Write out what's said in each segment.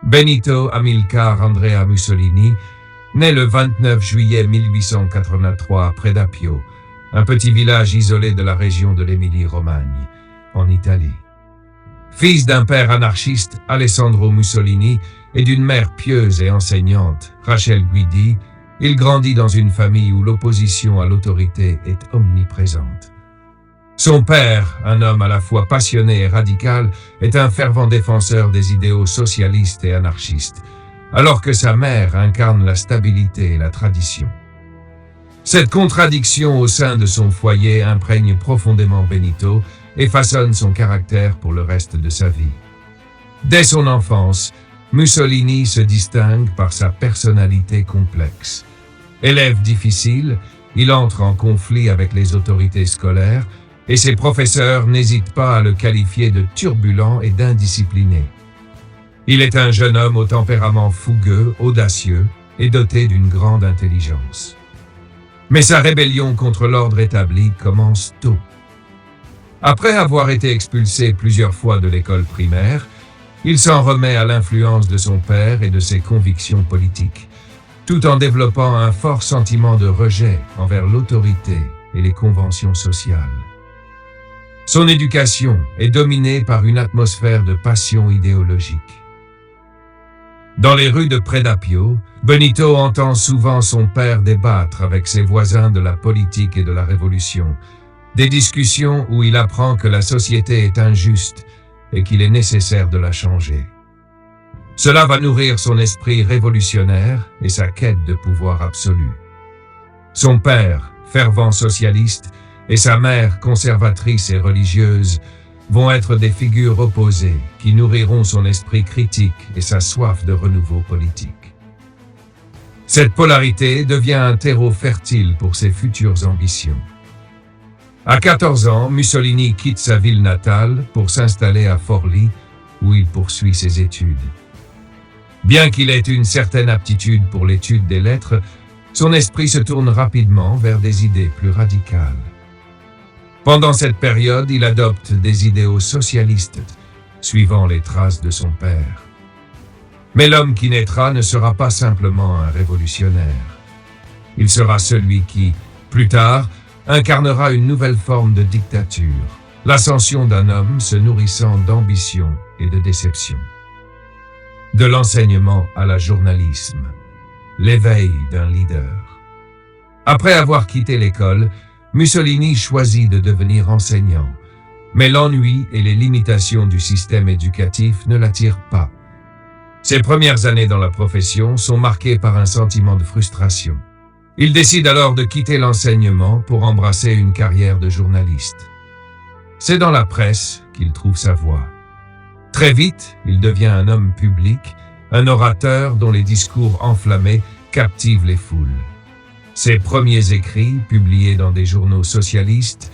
Benito Amilcar Andrea Mussolini naît le 29 juillet 1883 à Predappio, un petit village isolé de la région de l'Émilie-Romagne, en Italie. Fils d'un père anarchiste, Alessandro Mussolini, et d'une mère pieuse et enseignante, Rachel Guidi, il grandit dans une famille où l'opposition à l'autorité est omniprésente. Son père, un homme à la fois passionné et radical, est un fervent défenseur des idéaux socialistes et anarchistes, alors que sa mère incarne la stabilité et la tradition. Cette contradiction au sein de son foyer imprègne profondément Benito et façonne son caractère pour le reste de sa vie. Dès son enfance, Mussolini se distingue par sa personnalité complexe. Élève difficile, il entre en conflit avec les autorités scolaires et ses professeurs n'hésitent pas à le qualifier de turbulent et d'indiscipliné. Il est un jeune homme au tempérament fougueux, audacieux et doté d'une grande intelligence. Mais sa rébellion contre l'ordre établi commence tôt. Après avoir été expulsé plusieurs fois de l'école primaire, il s'en remet à l'influence de son père et de ses convictions politiques, tout en développant un fort sentiment de rejet envers l'autorité et les conventions sociales. Son éducation est dominée par une atmosphère de passion idéologique. Dans les rues de Predappio, Benito entend souvent son père débattre avec ses voisins de la politique et de la révolution, des discussions où il apprend que la société est injuste et qu'il est nécessaire de la changer. Cela va nourrir son esprit révolutionnaire et sa quête de pouvoir absolu. Son père, fervent socialiste, et sa mère, conservatrice et religieuse, vont être des figures opposées qui nourriront son esprit critique et sa soif de renouveau politique. Cette polarité devient un terreau fertile pour ses futures ambitions. À 14 ans, Mussolini quitte sa ville natale pour s'installer à Forlì, où il poursuit ses études. Bien qu'il ait une certaine aptitude pour l'étude des lettres, son esprit se tourne rapidement vers des idées plus radicales. Pendant cette période, il adopte des idéaux socialistes, suivant les traces de son père. Mais l'homme qui naîtra ne sera pas simplement un révolutionnaire. Il sera celui qui, plus tard, incarnera une nouvelle forme de dictature, l'ascension d'un homme se nourrissant d'ambition et de déception. De l'enseignement à la journalisme, l'éveil d'un leader. Après avoir quitté l'école, Mussolini choisit de devenir enseignant, mais l'ennui et les limitations du système éducatif ne l'attirent pas. Ses premières années dans la profession sont marquées par un sentiment de frustration. Il décide alors de quitter l'enseignement pour embrasser une carrière de journaliste. C'est dans la presse qu'il trouve sa voie. Très vite, il devient un homme public, un orateur dont les discours enflammés captivent les foules. Ses premiers écrits, publiés dans des journaux socialistes,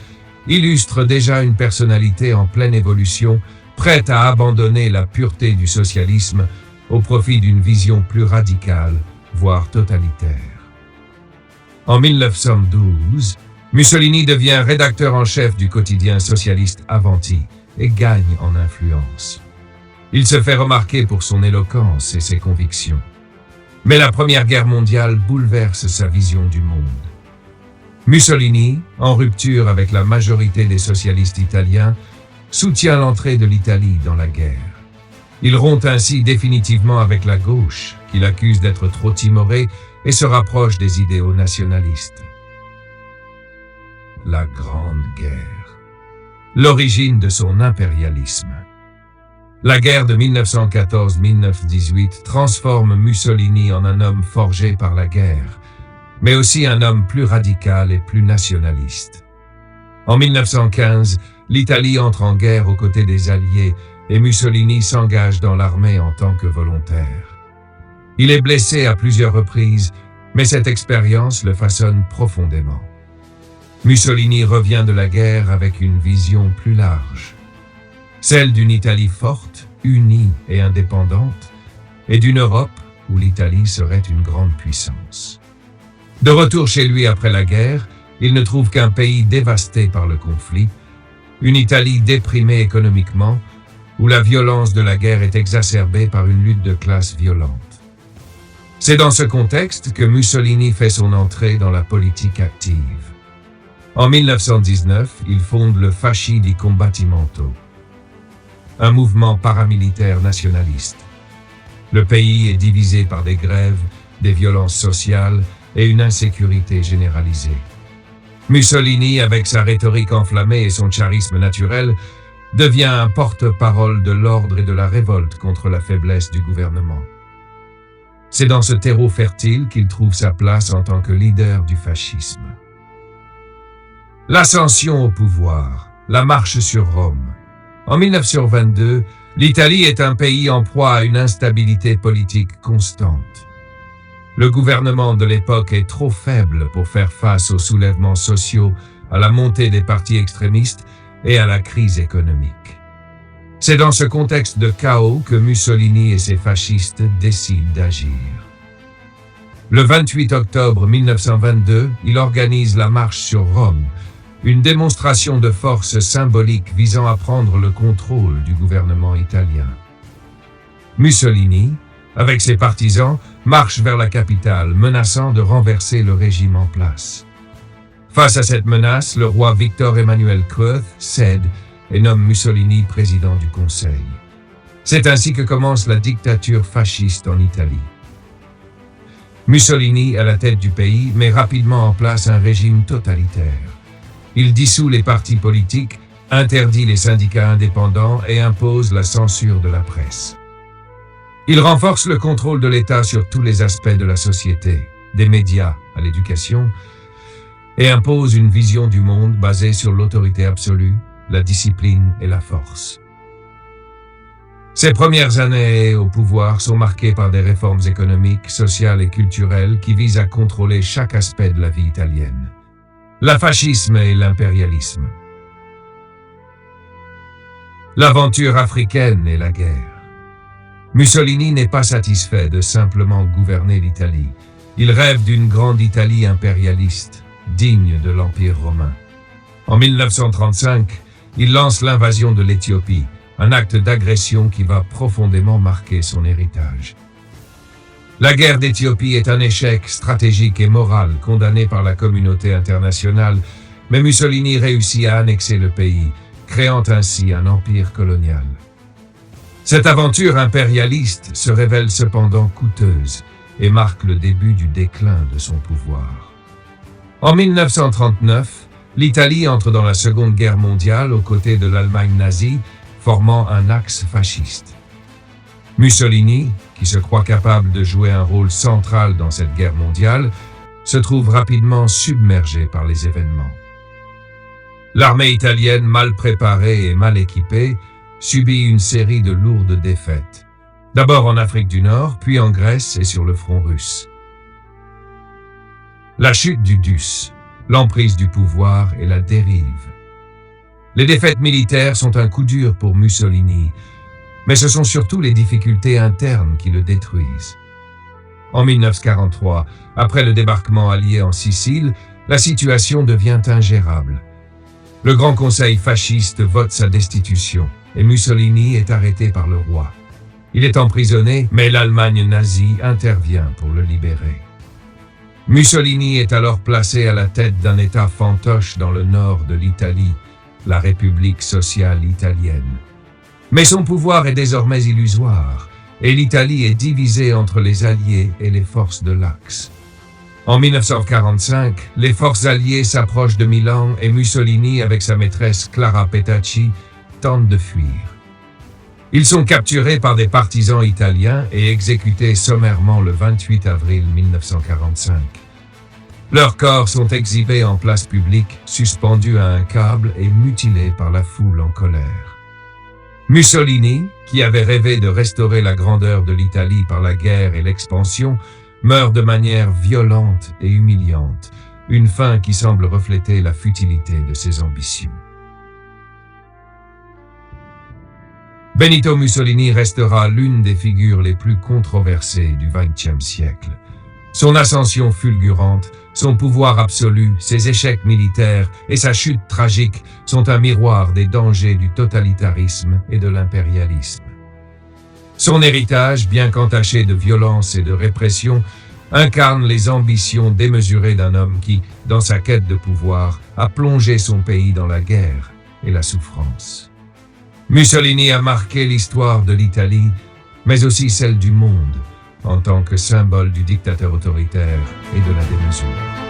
illustrent déjà une personnalité en pleine évolution, prête à abandonner la pureté du socialisme au profit d'une vision plus radicale, voire totalitaire. En 1912, Mussolini devient rédacteur en chef du quotidien socialiste Avanti et gagne en influence. Il se fait remarquer pour son éloquence et ses convictions. Mais la Première Guerre mondiale bouleverse sa vision du monde. Mussolini, en rupture avec la majorité des socialistes italiens, soutient l'entrée de l'Italie dans la guerre. Il rompt ainsi définitivement avec la gauche, qu'il accuse d'être trop timorée, et se rapproche des idéaux nationalistes. La Grande Guerre. L'origine de son impérialisme. La guerre de 1914-1918 transforme Mussolini en un homme forgé par la guerre, mais aussi un homme plus radical et plus nationaliste. En 1915, l'Italie entre en guerre aux côtés des Alliés et Mussolini s'engage dans l'armée en tant que volontaire. Il est blessé à plusieurs reprises, mais cette expérience le façonne profondément. Mussolini revient de la guerre avec une vision plus large. Celle d'une Italie forte, unie et indépendante, et d'une Europe où l'Italie serait une grande puissance. De retour chez lui après la guerre, il ne trouve qu'un pays dévasté par le conflit, une Italie déprimée économiquement, où la violence de la guerre est exacerbée par une lutte de classe violente. C'est dans ce contexte que Mussolini fait son entrée dans la politique active. En 1919, il fonde le Fasci di Combattimento, un mouvement paramilitaire nationaliste. Le pays est divisé par des grèves, des violences sociales et une insécurité généralisée. Mussolini, avec sa rhétorique enflammée et son charisme naturel, devient un porte-parole de l'ordre et de la révolte contre la faiblesse du gouvernement. C'est dans ce terreau fertile qu'il trouve sa place en tant que leader du fascisme. L'ascension au pouvoir, la marche sur Rome. En 1922, l'Italie est un pays en proie à une instabilité politique constante. Le gouvernement de l'époque est trop faible pour faire face aux soulèvements sociaux, à la montée des partis extrémistes et à la crise économique. C'est dans ce contexte de chaos que Mussolini et ses fascistes décident d'agir. Le 28 octobre 1922, il organise la marche sur Rome, une démonstration de force symbolique visant à prendre le contrôle du gouvernement italien. Mussolini, avec ses partisans, marche vers la capitale, menaçant de renverser le régime en place. Face à cette menace, le roi Victor Emmanuel II cède et nomme Mussolini président du Conseil. C'est ainsi que commence la dictature fasciste en Italie. Mussolini, à la tête du pays, met rapidement en place un régime totalitaire. Il dissout les partis politiques, interdit les syndicats indépendants et impose la censure de la presse. Il renforce le contrôle de l'État sur tous les aspects de la société, des médias à l'éducation, et impose une vision du monde basée sur l'autorité absolue, la discipline et la force. Ses premières années au pouvoir sont marquées par des réformes économiques, sociales et culturelles qui visent à contrôler chaque aspect de la vie italienne. Le fascisme et l'impérialisme. L'aventure africaine et la guerre. Mussolini n'est pas satisfait de simplement gouverner l'Italie. Il rêve d'une grande Italie impérialiste, digne de l'Empire romain. En 1935, il lance l'invasion de l'Éthiopie, un acte d'agression qui va profondément marquer son héritage. La guerre d'Éthiopie est un échec stratégique et moral condamné par la communauté internationale, mais Mussolini réussit à annexer le pays, créant ainsi un empire colonial. Cette aventure impérialiste se révèle cependant coûteuse et marque le début du déclin de son pouvoir. En 1939, l'Italie entre dans la Seconde Guerre mondiale aux côtés de l'Allemagne nazie, formant un axe fasciste. Mussolini, qui se croit capable de jouer un rôle central dans cette guerre mondiale, se trouve rapidement submergé par les événements. L'armée italienne, mal préparée et mal équipée, subit une série de lourdes défaites, d'abord en Afrique du Nord, puis en Grèce et sur le front russe. La chute du DUS, l'emprise du pouvoir et la dérive. Les défaites militaires sont un coup dur pour Mussolini, mais ce sont surtout les difficultés internes qui le détruisent. En 1943, après le débarquement allié en Sicile, la situation devient ingérable. Le Grand Conseil fasciste vote sa destitution et Mussolini est arrêté par le roi. Il est emprisonné, mais l'Allemagne nazie intervient pour le libérer. Mussolini est alors placé à la tête d'un État fantoche dans le nord de l'Italie, la République sociale italienne. Mais son pouvoir est désormais illusoire, et l'Italie est divisée entre les Alliés et les forces de l'Axe. En 1945, les forces alliées s'approchent de Milan et Mussolini, avec sa maîtresse Clara Petacci, tente de fuir. Ils sont capturés par des partisans italiens et exécutés sommairement le 28 avril 1945. Leurs corps sont exhibés en place publique, suspendus à un câble et mutilés par la foule en colère. Mussolini, qui avait rêvé de restaurer la grandeur de l'Italie par la guerre et l'expansion, meurt de manière violente et humiliante, une fin qui semble refléter la futilité de ses ambitions. Benito Mussolini restera l'une des figures les plus controversées du XXe siècle. Son ascension fulgurante, son pouvoir absolu, ses échecs militaires et sa chute tragique sont un miroir des dangers du totalitarisme et de l'impérialisme. Son héritage, bien qu'entaché de violence et de répression, incarne les ambitions démesurées d'un homme qui, dans sa quête de pouvoir, a plongé son pays dans la guerre et la souffrance. Mussolini a marqué l'histoire de l'Italie, mais aussi celle du monde, en tant que symbole du dictateur autoritaire et de la démesure.